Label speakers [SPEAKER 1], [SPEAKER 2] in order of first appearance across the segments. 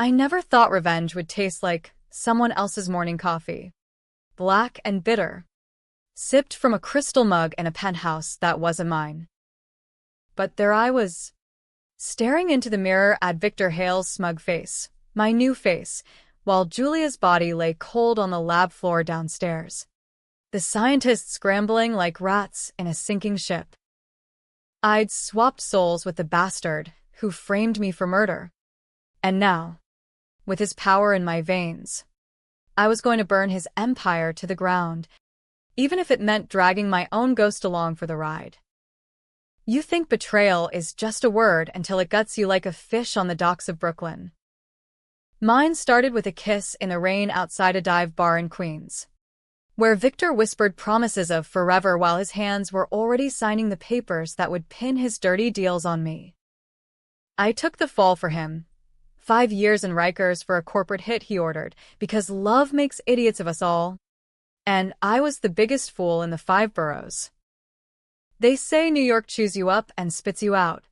[SPEAKER 1] I never thought revenge would taste like someone else's morning coffee. Black and bitter. Sipped from a crystal mug in a penthouse that wasn't mine. But there I was, staring into the mirror at Victor Hale's smug face, my new face, while Julia's body lay cold on the lab floor downstairs. The scientists scrambling like rats in a sinking ship. I'd swapped souls with the bastard who framed me for murder. And now, with his power in my veins, I was going to burn his empire to the ground, even if it meant dragging my own ghost along for the ride. You think betrayal is just a word until it guts you like a fish on the docks of Brooklyn. Mine started with a kiss in the rain outside a dive bar in Queens, where Victor whispered promises of forever while his hands were already signing the papers that would pin his dirty deals on me. I took the fall for him. 5 years in Rikers for a corporate hit he ordered, because love makes idiots of us all. And I was the biggest fool in the 5 boroughs. They say New York chews you up and spits you out.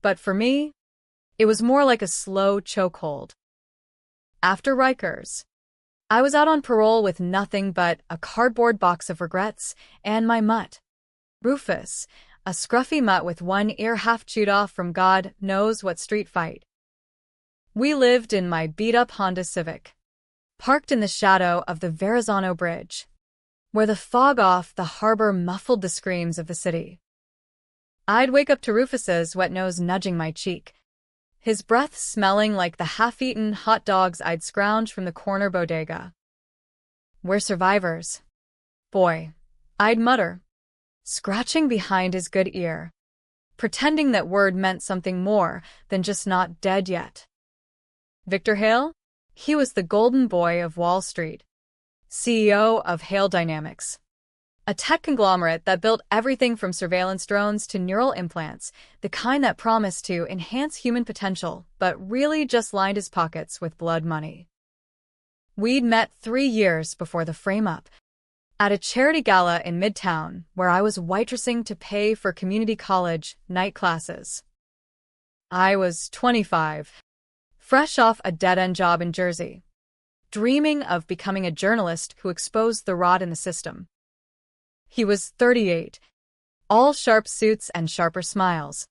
[SPEAKER 1] But for me, it was more like a slow chokehold. After Rikers, I was out on parole with nothing but a cardboard box of regrets and my mutt, Rufus, a scruffy mutt with one ear half chewed off from God knows what street fight. We lived in my beat-up Honda Civic, parked in the shadow of the Verrazano Bridge, where the fog off the harbor muffled the screams of the city. I'd wake up to Rufus's wet nose nudging my cheek, his breath smelling like the half-eaten hot dogs I'd scrounged from the corner bodega. "We're survivors. Boy," I'd mutter, scratching behind his good ear, pretending that word meant something more than just not dead yet. Victor Hale? He was the golden boy of Wall Street, CEO of Hale Dynamics, a tech conglomerate that built everything from surveillance drones to neural implants, the kind that promised to enhance human potential but really just lined his pockets with blood money. We'd met 3 years before the frame-up, at a charity gala in Midtown where I was waitressing to pay for community college night classes. I was 25. Fresh off a dead-end job in Jersey, dreaming of becoming a journalist who exposed the rot in the system. He was 38, all sharp suits and sharper smiles,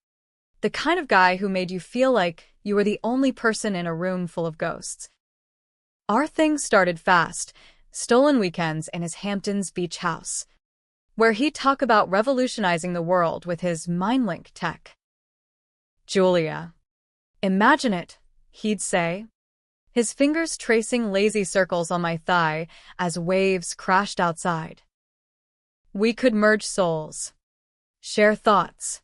[SPEAKER 1] the kind of guy who made you feel like you were the only person in a room full of ghosts. Our thing started fast, stolen weekends in his Hamptons beach house, where he'd talk about revolutionizing the world with his MindLink tech. "Julia, imagine it," he'd say, his fingers tracing lazy circles on my thigh as waves crashed outside. We could merge souls, share thoughts.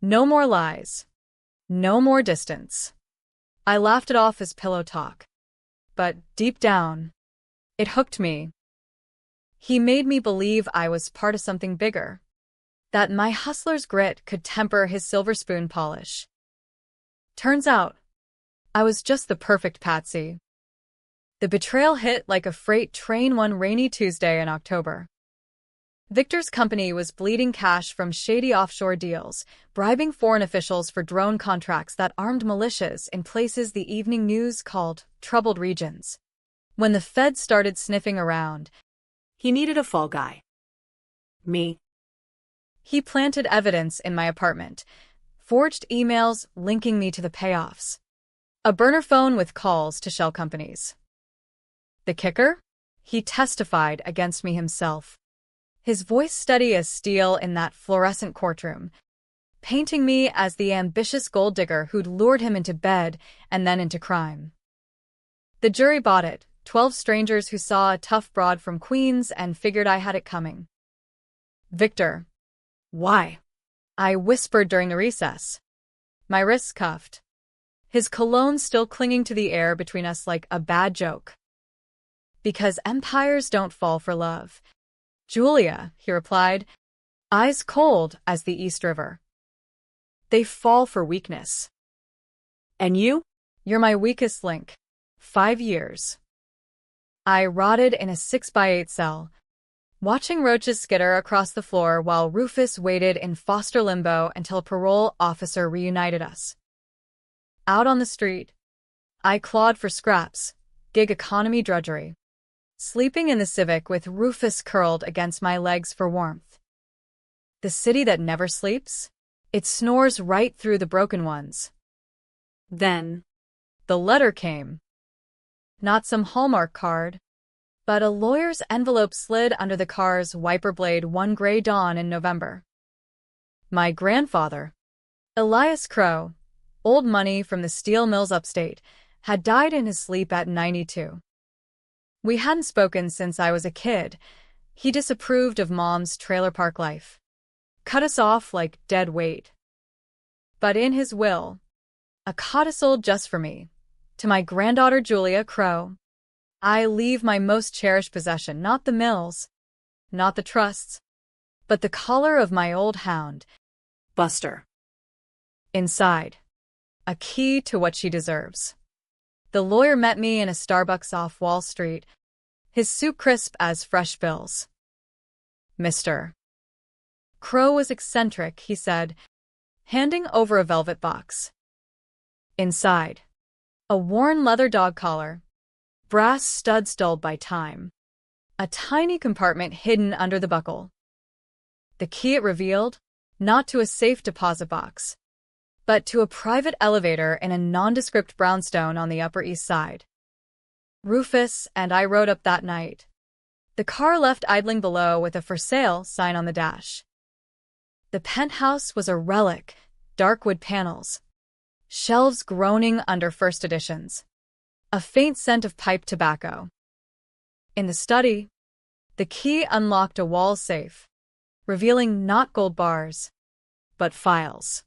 [SPEAKER 1] No more lies, no more distance. I laughed it off as pillow talk, but deep down, it hooked me. He made me believe I was part of something bigger, that my hustler's grit could temper his silver spoon polish. Turns out, I was just the perfect patsy. The betrayal hit like a freight train one rainy Tuesday in October. Victor's company was bleeding cash from shady offshore deals, bribing foreign officials for drone contracts that armed militias in places the evening news called troubled regions. When the feds started sniffing around,
[SPEAKER 2] he needed a fall guy. Me.
[SPEAKER 1] He planted evidence in my apartment, forged emails linking me to the payoffs. A burner phone with calls to shell companies. The kicker? He testified against me himself. His voice steady as steel in that fluorescent courtroom, painting me as the ambitious gold digger who'd lured him into bed and then into crime. The jury bought it, 12 strangers who saw a tough broad from Queens and figured I had it coming. "Victor." "Why?" I whispered during the recess, my wrists cuffed, his cologne still clinging to the air between us like a bad joke. "Because empires don't fall for love, Julia," he replied, eyes cold as the East River. "They fall for weakness."
[SPEAKER 2] "And you?"
[SPEAKER 1] "You're my weakest link. 5 years. I rotted in a 6x8 cell, watching roaches skitter across the floor while Rufus waited in foster limbo until a parole officer reunited us. Out on the street, I clawed for scraps, gig economy drudgery, sleeping in the Civic with Rufus curled against my legs for warmth. The city that never sleeps? It snores right through the broken ones.
[SPEAKER 2] Then,
[SPEAKER 1] the letter came. Not some Hallmark card, but a lawyer's envelope slid under the car's wiper blade one gray dawn in November. My grandfather, Elias Crow, old money from the steel mills upstate, had died in his sleep at 92. We hadn't spoken since I was a kid. He disapproved of Mom's trailer park life. Cut us off like dead weight. But in his will, a codicil just for me, to my granddaughter Julia Crow, I leave my most cherished possession, not the mills, not the trusts, but the collar of my old hound,
[SPEAKER 2] Buster.
[SPEAKER 1] Inside, a key to what she deserves. The lawyer met me in a Starbucks off Wall Street, his soup crisp as fresh bills. Mr. Crow was eccentric, he said, handing over a velvet box. Inside, a worn leather dog collar, brass studs dulled by time, a tiny compartment hidden under the buckle. The key it revealed, not to a safe deposit box, but to a private elevator in a nondescript brownstone on the Upper East Side. Rufus and I rode up that night. The car left idling below with a for sale sign on the dash. The penthouse was a relic, dark wood panels, shelves groaning under first editions, a faint scent of pipe tobacco. In the study, the key unlocked a wall safe, revealing not gold bars, but files.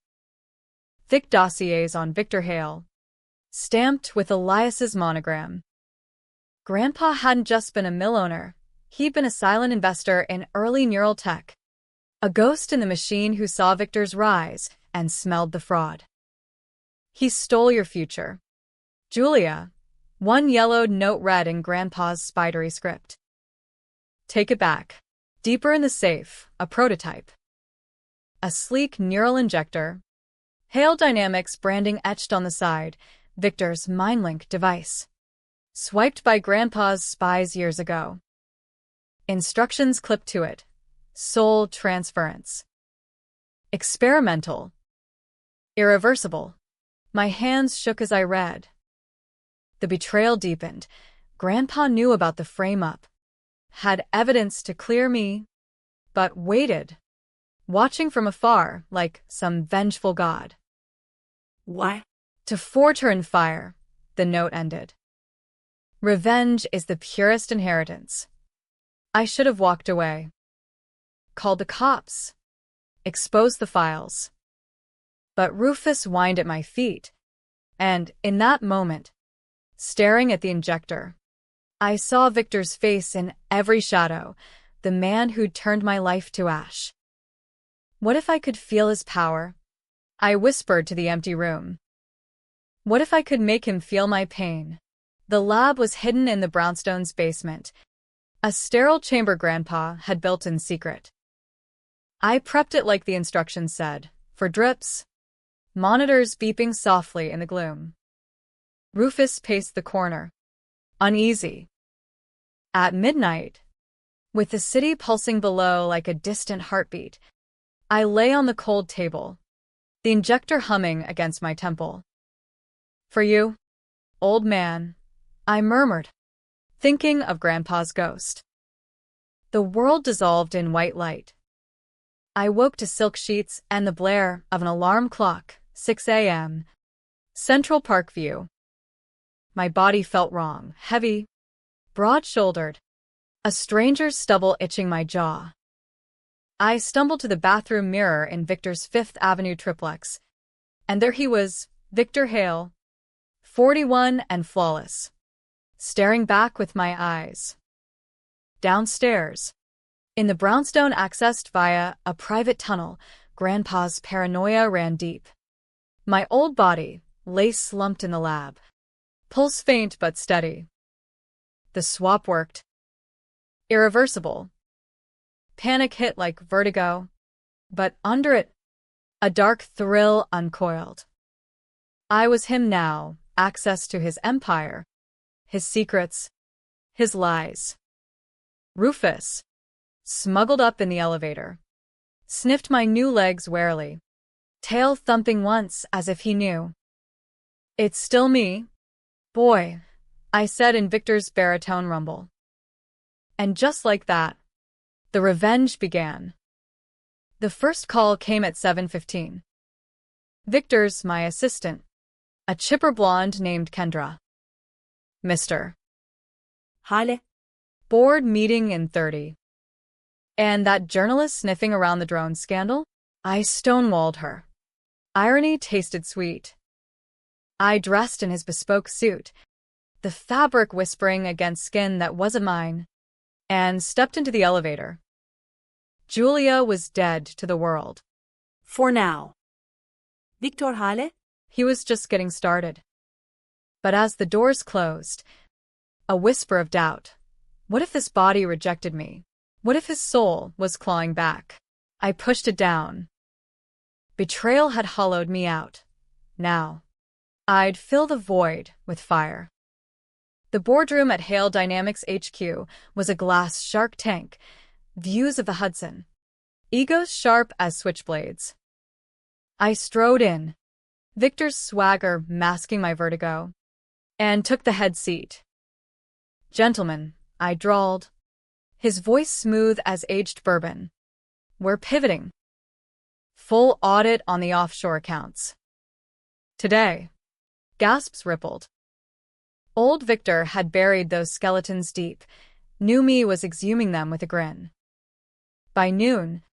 [SPEAKER 1] Thick dossiers on Victor Hale, stamped with Elias's monogram. Grandpa hadn't just been a mill owner, he'd been a silent investor in early neural tech, a ghost in the machine who saw Victor's rise and smelled the fraud. He stole your future. Julia, one yellowed note read in Grandpa's spidery script. Take it back. Deeper in the safe, a prototype. A sleek neural injector, Hale Dynamics branding etched on the side, Victor's MindLink device. Swiped by Grandpa's spies years ago. Instructions clipped to it. Soul transference. Experimental. Irreversible. My hands shook as I read. The betrayal deepened. Grandpa knew about the frame-up. Had evidence to clear me, but waited, watching from afar like some vengeful god.
[SPEAKER 2] What?
[SPEAKER 1] To forge her in fire, the note ended. Revenge is the purest inheritance. I should have walked away. Called the cops. Exposed the files. But Rufus whined at my feet, and in that moment, staring at the injector, I saw Victor's face in every shadow, the man who'd turned my life to ash. What if I could feel his power? I whispered to the empty room. What if I could make him feel my pain? The lab was hidden in the brownstone's basement, a sterile chamber Grandpa had built in secret. I prepped it like the instructions said, for drips, monitors beeping softly in the gloom. Rufus paced the corner, uneasy. At midnight, with the city pulsing below like a distant heartbeat, I lay on the cold table, the injector humming against my temple. For you, old man, I murmured, thinking of Grandpa's ghost. The world dissolved in white light. I woke to silk sheets and the blare of an alarm clock, 6 a.m. Central Park View. My body felt wrong, heavy, broad-shouldered, a stranger's stubble itching my jaw. I stumbled to the bathroom mirror in Victor's Fifth Avenue triplex, and there he was, Victor Hale, 41 and flawless, staring back with my eyes. Downstairs, in the brownstone accessed via a private tunnel, Grandpa's paranoia ran deep. My old body lay slumped in the lab, pulse faint but steady. The swap worked. Irreversible. Panic hit like vertigo, but under it, a dark thrill uncoiled. I was him now, access to his empire, his secrets, his lies. Rufus smuggled up in the elevator, sniffed my new legs warily, tail thumping once as if he knew. "It's still me, boy," I said in Victor's baritone rumble. And just like that, the revenge began. The first call came at 7:15. Victor's my assistant, a chipper blonde named Kendra. "Mr.
[SPEAKER 2] Hale.
[SPEAKER 1] Board meeting in 30. And that journalist sniffing around the drone scandal? I stonewalled her. Irony tasted sweet. I dressed in his bespoke suit, the fabric whispering against skin that wasn't mine, and stepped into the elevator. Julia was dead to the world.
[SPEAKER 2] For now. Victor Hale?
[SPEAKER 1] He was just getting started. But as the doors closed, a whisper of doubt. What if this body rejected me? What if his soul was clawing back? I pushed it down. Betrayal had hollowed me out. Now, I'd fill the void with fire. The boardroom at Hale Dynamics HQ was a glass shark tank, views of the Hudson, egos sharp as switchblades. I strode in, Victor's swagger masking my vertigo, and took the head seat. "Gentlemen," I drawled, his voice smooth as aged bourbon. "We're pivoting. Full audit on the offshore accounts. Today." Gasps rippled. Old Victor had buried those skeletons deep. New me was exhuming them with a grin. By noon,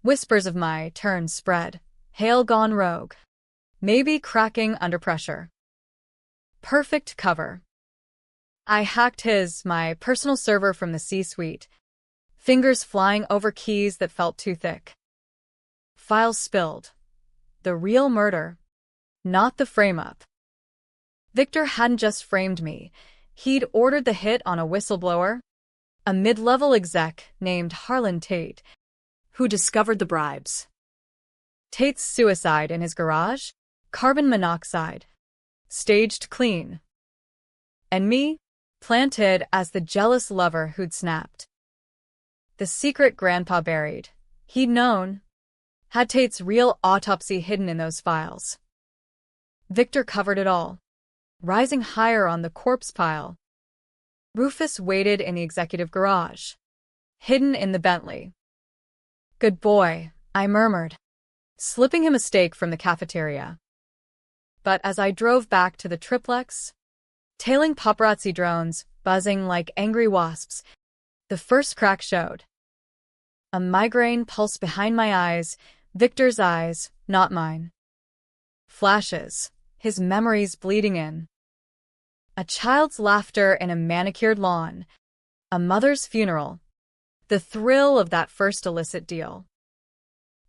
[SPEAKER 1] whispers of my turn spread. Hale gone rogue. Maybe cracking under pressure. Perfect cover. I hacked my personal server from the C-suite, fingers flying over keys that felt too thick. Files spilled. The real murder, not the frame-up. Victor hadn't just framed me. He'd ordered the hit on a whistleblower, a mid-level exec named Harlan Tate,
[SPEAKER 2] who discovered the bribes.
[SPEAKER 1] Tate's suicide in his garage, carbon monoxide, staged clean. And me, planted as the jealous lover who'd snapped. The secret Grandpa buried, he'd known, had Tate's real autopsy hidden in those files. Victor covered it all, rising higher on the corpse pile. Rufus waited in the executive garage, hidden in the Bentley. "Good boy," I murmured, slipping him a steak from the cafeteria. But as I drove back to the triplex, tailing paparazzi drones buzzing like angry wasps, the first crack showed. A migraine pulse behind my eyes, Victor's eyes, not mine. Flashes, his memories bleeding in. A child's laughter in a manicured lawn, a mother's funeral, the thrill of that first illicit deal.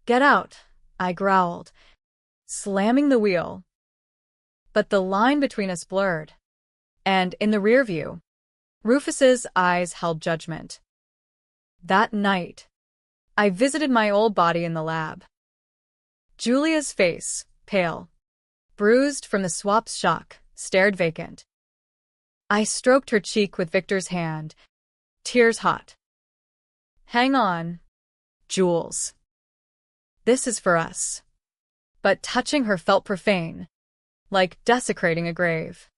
[SPEAKER 1] "Get out," I growled, slamming the wheel. But the line between us blurred, and in the rear view, Rufus's eyes held judgment. That night, I visited my old body in the lab. Julia's face, pale, bruised from the swap's shock, stared vacant. I stroked her cheek with Victor's hand, tears hot. "Hang on, Jules. This is for us." But touching her felt profane, like desecrating a grave.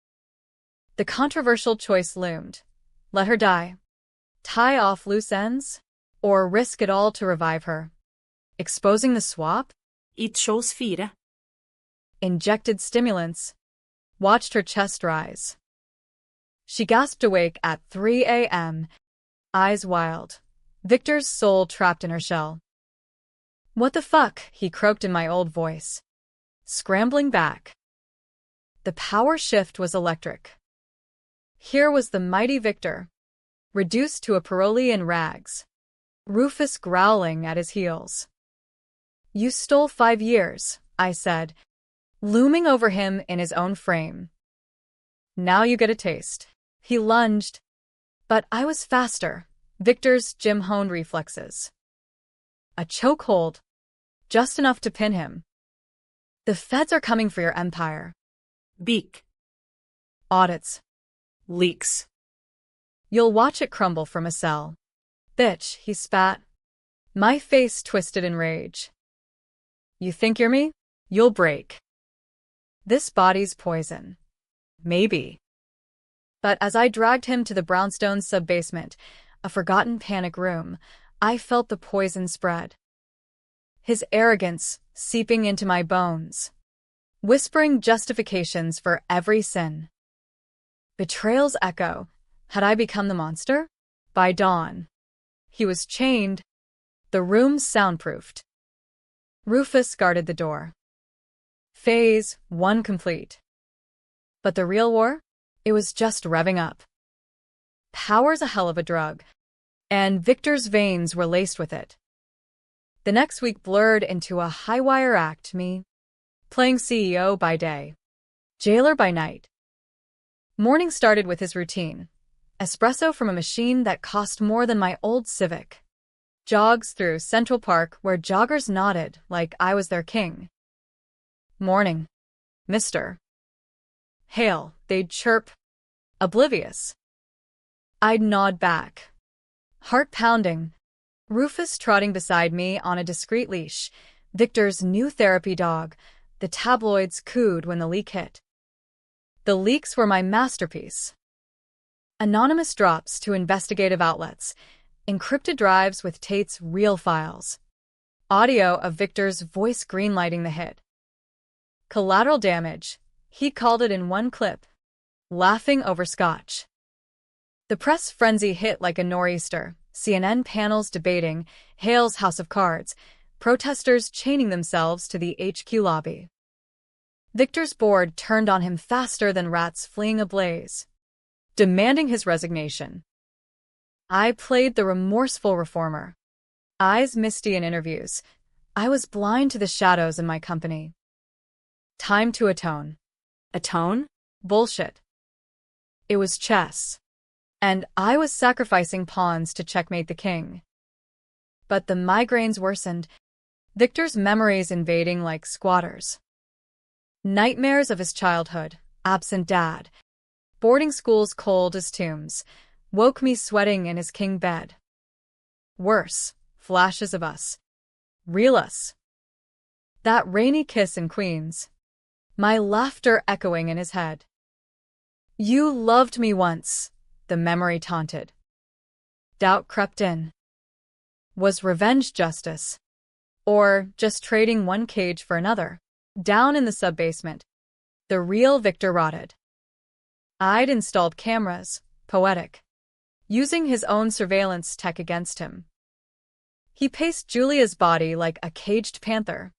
[SPEAKER 1] The controversial choice loomed. Let her die. Tie off loose ends? Or risk it all to revive her? Exposing the swap?
[SPEAKER 2] It shows 4.
[SPEAKER 1] Injected stimulants. Watched her chest rise. She gasped awake at 3 a.m., eyes wild. Victor's soul trapped in her shell. "What the fuck?" he croaked in my old voice, scrambling back. The power shift was electric. Here was the mighty Victor, reduced to a parolee in rags, Rufus growling at his heels. "You stole 5 years," I said, looming over him in his own frame. "Now you get a taste." He lunged, but I was faster, Victor's gym-honed reflexes. A chokehold, just enough to pin him. "The feds are coming for your empire."
[SPEAKER 2] Beak.
[SPEAKER 1] Audits.
[SPEAKER 2] Leaks.
[SPEAKER 1] You'll watch it crumble from a cell. Bitch, he spat. My face twisted in rage. You think you're me? You'll break. This body's poison. Maybe. But as I dragged him to the brownstone sub-basement, a forgotten panic room, I felt the poison spread. His arrogance seeping into my bones, whispering justifications for every sin. Betrayal's echo. Had I become the monster? By dawn, he was chained, the room soundproofed. Rufus guarded the door. Phase 1 complete. But the real war? It was just revving up. Power's a hell of a drug, and Victor's veins were laced with it. The next week blurred into a high-wire act, me playing CEO by day, jailer by night. Morning started with his routine. Espresso from a machine that cost more than my old Civic. Jogs through Central Park where joggers nodded like I was their king. Morning, mister. Hail, they'd chirp, oblivious. I'd nod back. Heart pounding. Rufus trotting beside me on a discreet leash. Victor's new therapy dog. The tabloids cooed when the leak hit. The leaks were my masterpiece. Anonymous drops to investigative outlets. Encrypted drives with Tate's real files. Audio of Victor's voice greenlighting the hit. Collateral damage. He called it in one clip. Laughing over scotch. The press frenzy hit like a nor'easter. CNN panels debating, Hale's House of Cards, protesters chaining themselves to the HQ lobby. Victor's board turned on him faster than rats fleeing a blaze, demanding his resignation. I played the remorseful reformer. Eyes misty in interviews. I was blind to the shadows in my company. Time to atone.
[SPEAKER 2] Atone?
[SPEAKER 1] Bullshit. It was chess. And I was sacrificing pawns to checkmate the king. But the migraines worsened, Victor's memories invading like squatters. Nightmares of his childhood, absent dad, boarding schools cold as tombs, woke me sweating in his king bed. Worse, flashes of us. Real us. That rainy kiss in Queens. My laughter echoing in his head. You loved me once, the memory taunted. Doubt crept in. Was revenge justice? Or just trading one cage for another? Down in the sub-basement, the real Victor rotted. I'd installed cameras, poetic, using his own surveillance tech against him. He paced Julia's body like a caged panther.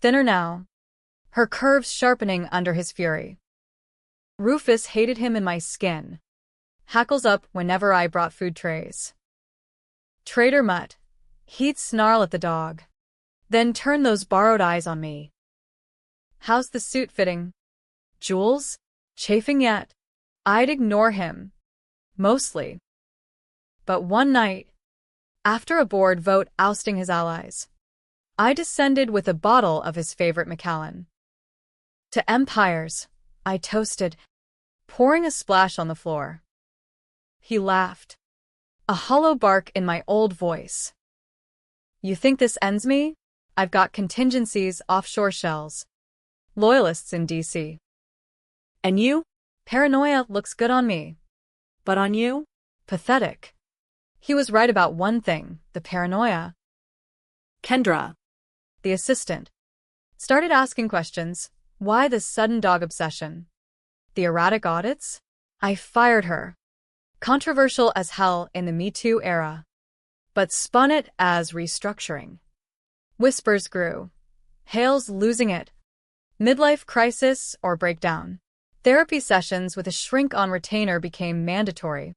[SPEAKER 1] Thinner now, her curves sharpening under his fury. Rufus hated him in my skin. Hackles up whenever I brought food trays. Traitor mutt. He'd snarl at the dog. Then turn those borrowed eyes on me. How's the suit fitting? Jules? Chafing yet? I'd ignore him. Mostly. But one night, after a board vote ousting his allies, I descended with a bottle of his favorite Macallan. To empires, I toasted, pouring a splash on the floor. He laughed. A hollow bark in my old voice. You think this ends me? I've got contingencies offshore shells. Loyalists in D.C.
[SPEAKER 2] And you?
[SPEAKER 1] Paranoia looks good on me.
[SPEAKER 2] But on you?
[SPEAKER 1] Pathetic. He was right about one thing, the paranoia.
[SPEAKER 2] Kendra,
[SPEAKER 1] the assistant, started asking questions. Why this sudden dog obsession? The erratic audits? I fired her. Controversial as hell in the Me Too era. But spun it as restructuring. Whispers grew. Hale's losing it. Midlife crisis or breakdown. Therapy sessions with a shrink-on retainer became mandatory.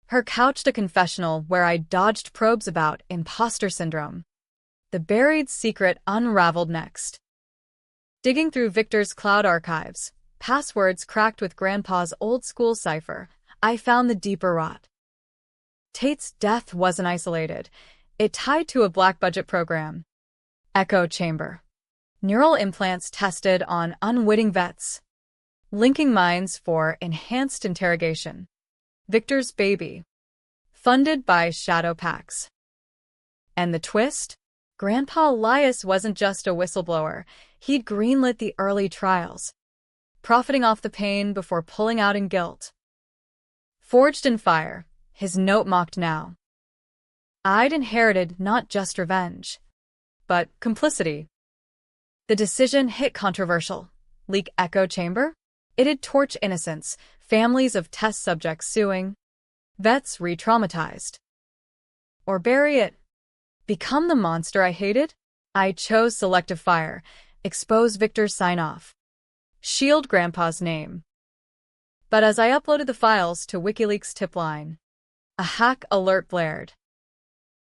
[SPEAKER 1] Her couched a confessional where I dodged probes about imposter syndrome. The buried secret unraveled next. Digging through Victor's cloud archives, passwords cracked with Grandpa's old-school cipher, I found the deeper rot. Tate's death wasn't isolated. It tied to a black-budget program. Echo chamber. Neural implants tested on unwitting vets. Linking minds for enhanced interrogation. Victor's baby. Funded by Shadow Pax. And the twist? Grandpa Elias wasn't just a whistleblower. He'd greenlit the early trials, profiting off the pain before pulling out in guilt. Forged in fire, his note mocked now. I'd inherited not just revenge, but complicity. The decision hit controversial. Leak echo chamber? It'd torch innocents, families of test subjects suing, vets re-traumatized. Or bury it. Become the monster I hated? I chose selective fire, expose Victor's sign-off, shield Grandpa's name. But as I uploaded the files to WikiLeaks tip line, a hack alert blared.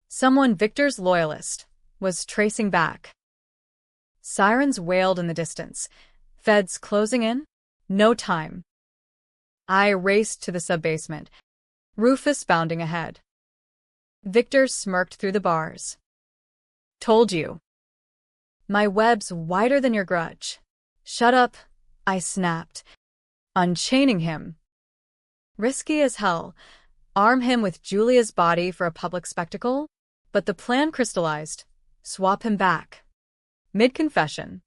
[SPEAKER 1] Someone Victor's loyalist was tracing back. Sirens wailed in the distance. Feds closing in? No time. I raced to the sub-basement, Rufus bounding ahead. Victor smirked through the bars. Told you. My web's wider than your grudge. Shut up, I snapped, unchaining him. Risky as hell. Arm him with Julia's body for a public spectacle? But the plan crystallized. Swap him back. Mid-confession.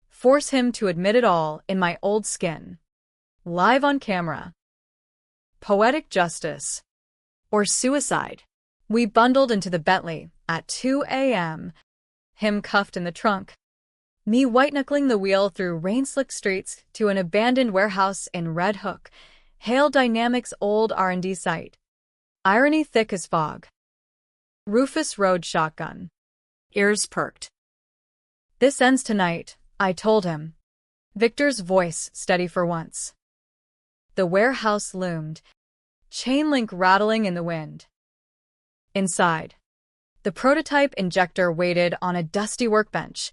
[SPEAKER 1] Force him to admit it all in my old skin. Live on camera. Poetic justice. Or suicide. We bundled into the Bentley at 2 a.m., him cuffed in the trunk, me white-knuckling the wheel through rain-slick streets to an abandoned warehouse in Red Hook, Hale Dynamics' old R&D site. Irony thick as fog. Rufus rode shotgun.
[SPEAKER 2] Ears perked.
[SPEAKER 1] This ends tonight, I told him. Victor's voice steady for once. The warehouse loomed, chain link rattling in the wind. Inside, the prototype injector waited on a dusty workbench,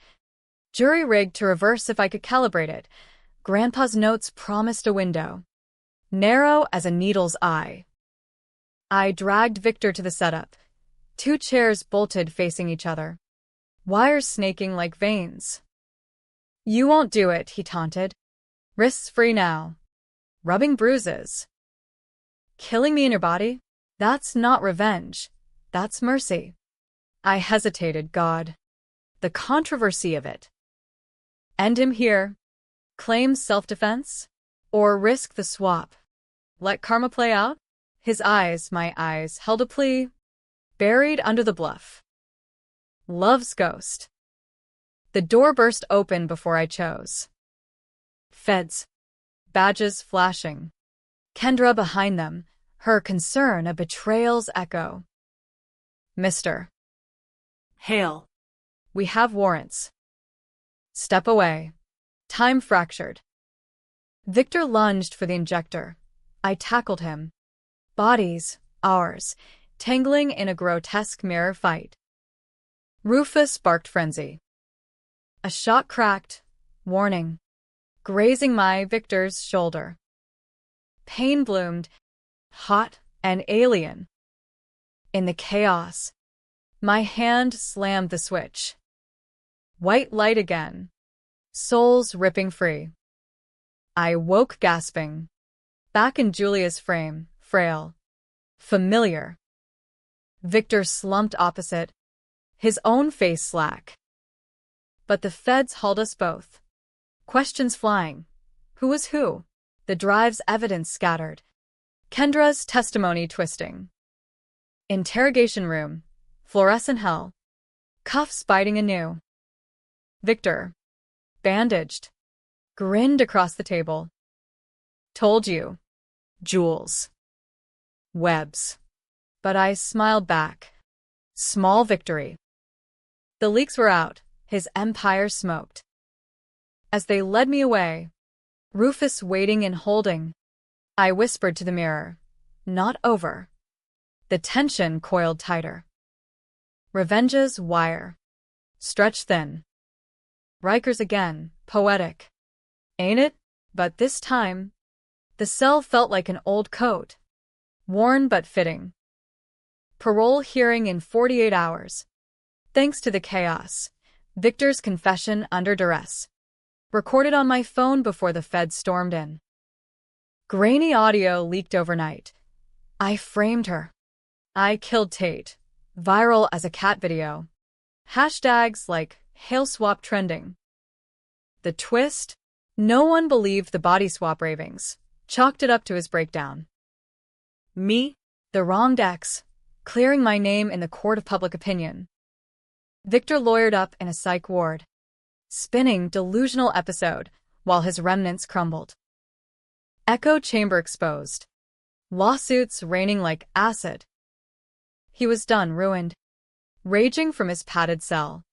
[SPEAKER 1] jury-rigged to reverse if I could calibrate it. Grandpa's notes promised a window, narrow as a needle's eye. I dragged Victor to the setup, 2 chairs bolted facing each other, wires snaking like veins. You won't do it, he taunted. Wrists free now. Rubbing bruises. Killing me in your body? That's not revenge. That's mercy. I hesitated, God. The controversy of it. End him here. Claim self-defense? Or risk the swap? Let karma play out? His eyes, my eyes, held a plea. Buried under the bluff. Love's ghost. The door burst open before I chose. Feds. Badges flashing. Kendra behind them, her concern a betrayal's echo. Mr.
[SPEAKER 2] Hale.
[SPEAKER 1] We have warrants. Step away. Time fractured. Victor lunged for the injector. I tackled him. Bodies, ours, tangling in a grotesque mirror fight. Rufus barked frenzy. A shot cracked, warning, grazing my Victor's shoulder. Pain bloomed, hot and alien. In the chaos, my hand slammed the switch. White light again, souls ripping free. I woke gasping, back in Julia's frame, frail, familiar. Victor slumped opposite, his own face slack. But the feds hauled us both. Questions flying. Who was who? The drive's evidence scattered. Kendra's testimony twisting. Interrogation room. Fluorescent hell. Cuffs biting anew. Victor, bandaged, grinned across the table. Told you. Jewels. Webs. But I smiled back. Small victory. The leaks were out, his empire smoked. As they led me away, Rufus waiting and holding, I whispered to the mirror, not over. The tension coiled tighter. Revenge's wire. Stretched thin. Rikers again, poetic. Ain't it? But this time, the cell felt like an old coat. Worn but fitting. Parole hearing in 48 hours. Thanks to the chaos. Victor's confession under duress. Recorded on my phone before the feds stormed in. Grainy audio leaked overnight. I framed her. I killed Tate. Viral as a cat video. Hashtags like hail swap trending. The twist? No one believed the body swap ravings. Chalked it up to his breakdown. Me? The wronged ex. Clearing my name in the court of public opinion. Victor lawyered up in a psych ward. Spinning delusional episode while his remnants crumbled. Echo chamber exposed. Lawsuits raining like acid. He was done, ruined. Raging from his padded cell.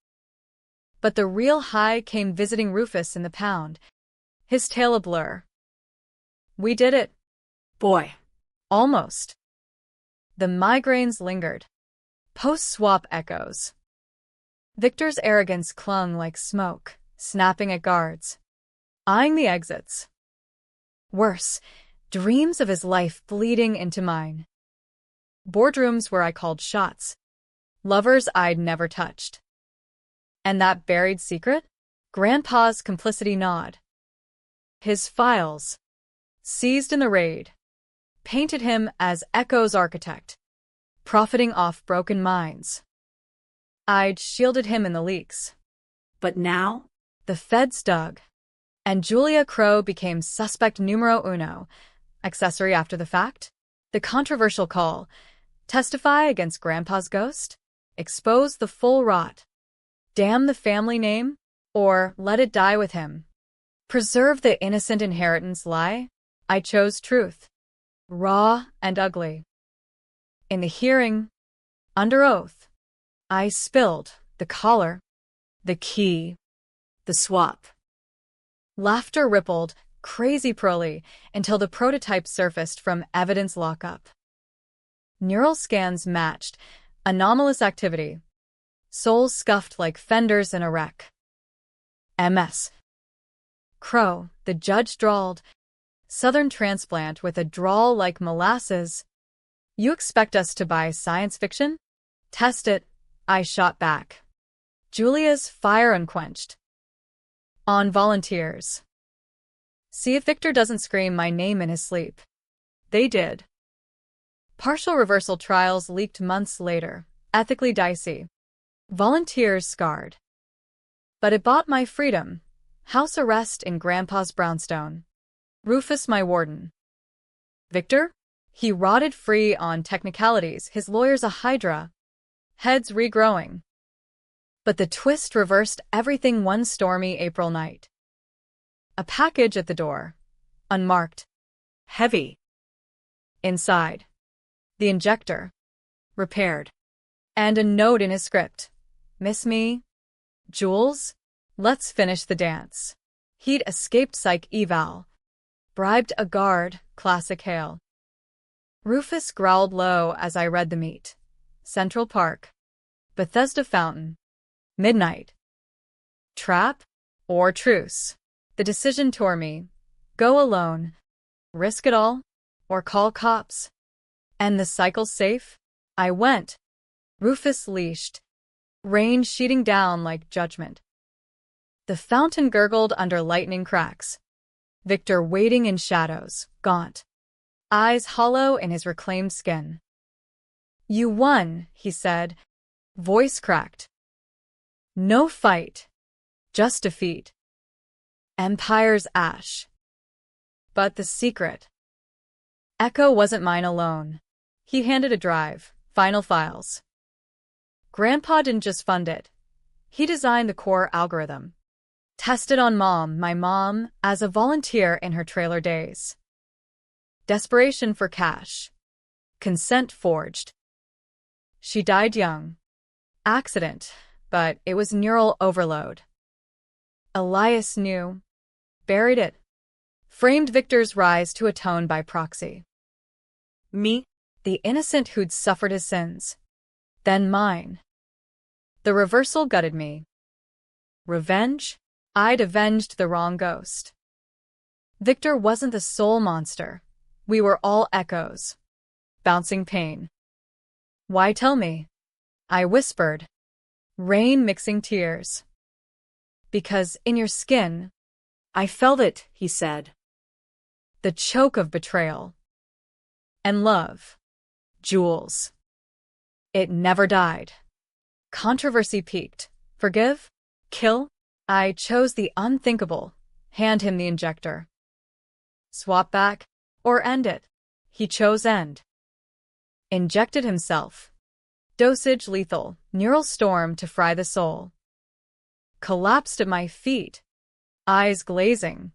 [SPEAKER 1] But the real high came visiting Rufus in the pound. His tail a blur. We did it.
[SPEAKER 2] Boy.
[SPEAKER 1] Almost. The migraines lingered. Post-swap echoes. Victor's arrogance clung like smoke, snapping at guards. Eyeing the exits. Worse, dreams of his life bleeding into mine. Boardrooms where I called shots. Lovers I'd never touched. And that buried secret? Grandpa's complicity nod. His files, seized in the raid, painted him as Echo's architect, profiting off broken minds. I'd shielded him in the leaks.
[SPEAKER 2] But now?
[SPEAKER 1] The feds dug, and Julia Crow became suspect numero uno. Accessory after the fact? The controversial call, testify against Grandpa's ghost? Expose the full rot. Damn the family name? Or let it die with him? Preserve the innocent inheritance lie? I chose truth. Raw and ugly. In the hearing, under oath, I spilled the collar, the key, the swap. Laughter rippled, crazy prolly, until the prototype surfaced from evidence lockup. Neural scans matched, anomalous activity. Souls scuffed like fenders in a wreck. MS. Crow, the judge drawled. Southern transplant with a drawl like molasses. You expect us to buy science fiction? Test it, I shot back. Julia's fire unquenched. On volunteers. See if Victor doesn't scream my name in his sleep. They did. Partial reversal trials leaked months later, ethically dicey. Volunteers scarred. But it bought my freedom. House arrest in Grandpa's brownstone. Rufus my warden. Victor? He rotted free on technicalities, his lawyer's a hydra. Heads regrowing. But the twist reversed everything one stormy April night. A package at the door. Unmarked. Heavy. Inside. The injector. Repaired. And a note in his script. Miss me? Jules? Let's finish the dance. He'd escaped psych eval. Bribed a guard, classic hail. Rufus growled low as I read the meat. Central Park. Bethesda Fountain. Midnight. Trap? Or truce? The decision tore me. Go alone. Risk it all? Or call cops? And the cycle safe? I went. Rufus leashed. Rain sheeting down like judgment. The fountain gurgled under lightning cracks. Victor waiting in shadows, gaunt. Eyes hollow in his reclaimed skin. You won, he said. Voice cracked. No fight. Just defeat. Empire's ash. But the secret. Echo wasn't mine alone. He handed a drive, final files. Grandpa didn't just fund it. He designed the core algorithm. Tested on Mom, my mom, as a volunteer in her trailer days. Desperation for cash. Consent forged. She died young. Accident, but it was neural overload. Elias knew. Buried it. Framed Victor's rise to atone by proxy. Me, the innocent who'd suffered his sins. Then mine. The reversal gutted me. Revenge? I'd avenged the wrong ghost. Victor wasn't the sole monster. We were all echoes. Bouncing pain. Why tell me? I whispered. Rain mixing tears. Because in your skin,
[SPEAKER 2] I felt it, he said.
[SPEAKER 1] The choke of betrayal. And love. Jules. It never died. Controversy peaked. Forgive? Kill? I chose the unthinkable. Hand him the injector. Swap back? Or end it? He chose end. Injected himself. Dosage lethal, neural storm to fry the soul. Collapsed at my feet. Eyes glazing.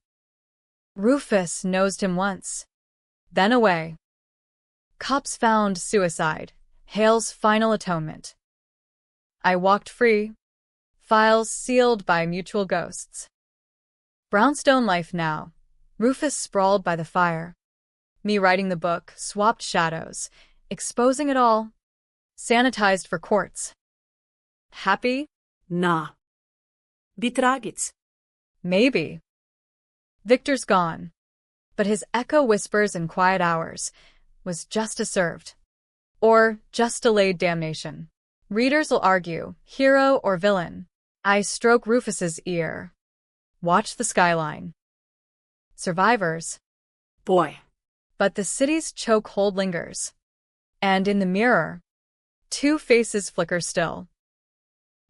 [SPEAKER 1] Rufus nosed him once. Then away. Cops found suicide. Hale's final atonement. I walked free. Files sealed by mutual ghosts. Brownstone life now. Rufus sprawled by the fire. Me writing the book, swapped shadows, exposing it all. Sanitized for courts. Happy?
[SPEAKER 2] Nah. Bitragic.
[SPEAKER 1] Maybe. Victor's gone. But his echo whispers in quiet hours was justice served. Or just delayed damnation. Readers will argue, hero or villain. I stroke Rufus's ear. Watch the skyline. Survivors.
[SPEAKER 2] Boy.
[SPEAKER 1] But the city's chokehold lingers. And in the mirror, two faces flicker still.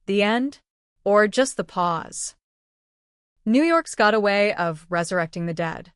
[SPEAKER 1] The end? Or just the pause? New York's got a way of resurrecting the dead.